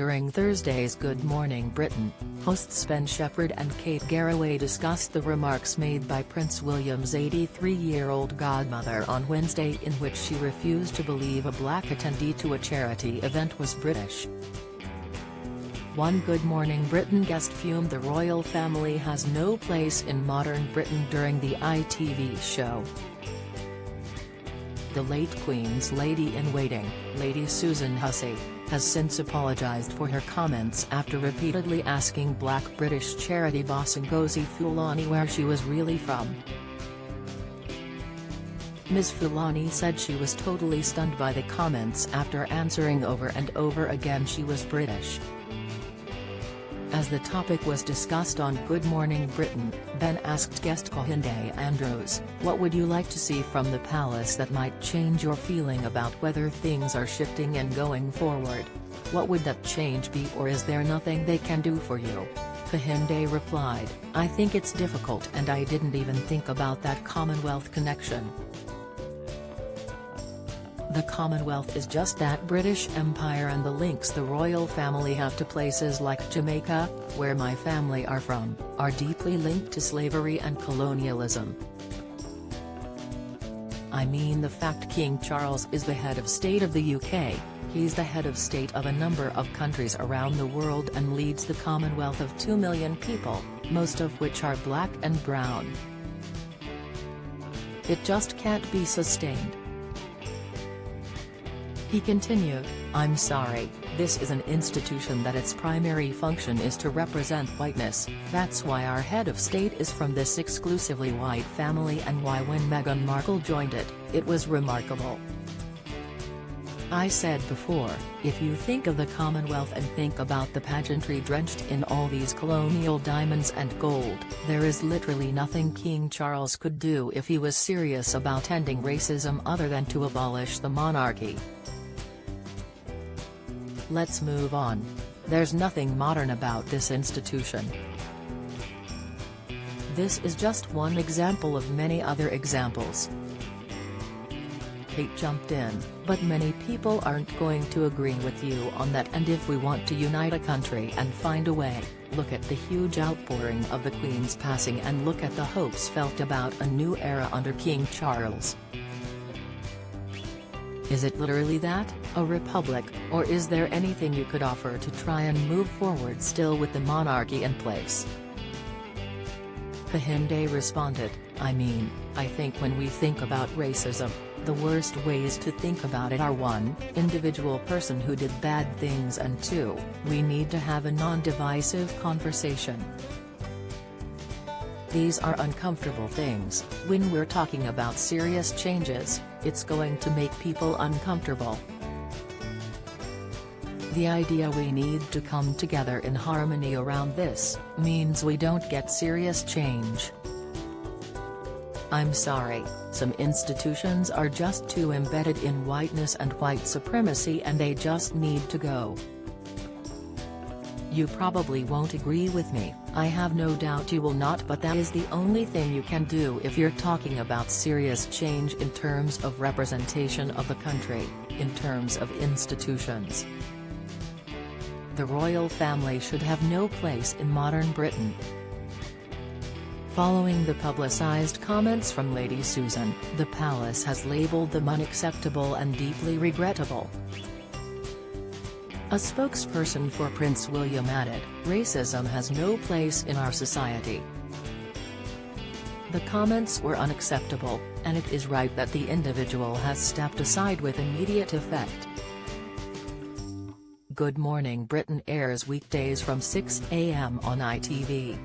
During Thursday's Good Morning Britain, hosts Ben Shepherd and Kate Garraway discussed the remarks made by Prince William's 83-year-old godmother on Wednesday, in which she refused to believe a black attendee to a charity event was British. One Good Morning Britain guest fumed the royal family has no place in modern Britain during the ITV show. The late Queen's Lady-in-Waiting, Lady Susan Hussey, has since apologised for her comments after repeatedly asking black British charity boss Ngozi Fulani where she was really from. Ms. Fulani said she was totally stunned by the comments after answering over and over again she was British. As the topic was discussed on Good Morning Britain, Ben asked guest Kehinde Andrews, "What would you like to see from the palace that might change your feeling about whether things are shifting and going forward? What would that change be, or is there nothing they can do for you?" Kehinde replied, "I think it's difficult and I didn't even think about that Commonwealth connection. The Commonwealth is just that British Empire, and the links the royal family have to places like Jamaica, where my family are from, are deeply linked to slavery and colonialism. I mean, the fact King Charles is the head of state of the UK, he's the head of state of a number of countries around the world and leads the Commonwealth of 2 million people, most of which are black and brown. It just can't be sustained." He continued, "I'm sorry, this is an institution that its primary function is to represent whiteness, that's why our head of state is from this exclusively white family and why when Meghan Markle joined it, it was remarkable. I said before, if you think of the Commonwealth and think about the pageantry drenched in all these colonial diamonds and gold, there is literally nothing King Charles could do if he was serious about ending racism other than to abolish the monarchy. Let's move on. There's nothing modern about this institution. This is just one example of many other examples." Kate jumped in, "But many people aren't going to agree with you on that, and if we want to unite a country and find a way, look at the huge outpouring of the Queen's passing and look at the hopes felt about a new era under King Charles. Is it literally that, a republic, or is there anything you could offer to try and move forward still with the monarchy in place?" Kehinde responded, "I mean, I think when we think about racism, the worst ways to think about it are 1, individual person who did bad things, and 2, we need to have a non-divisive conversation. These are uncomfortable things. When we're talking about serious changes, it's going to make people uncomfortable. The idea we need to come together in harmony around this, means we don't get serious change. I'm sorry, some institutions are just too embedded in whiteness and white supremacy and they just need to go. You probably won't agree with me, I have no doubt you will not, but that is the only thing you can do if you're talking about serious change in terms of representation of the country, in terms of institutions. The royal family should have no place in modern Britain." Following the publicised comments from Lady Susan, the palace has labelled them unacceptable and deeply regrettable. A spokesperson for Prince William added, "Racism has no place in our society. The comments were unacceptable, and it is right that the individual has stepped aside with immediate effect." Good Morning Britain airs weekdays from 6 a.m. on ITV.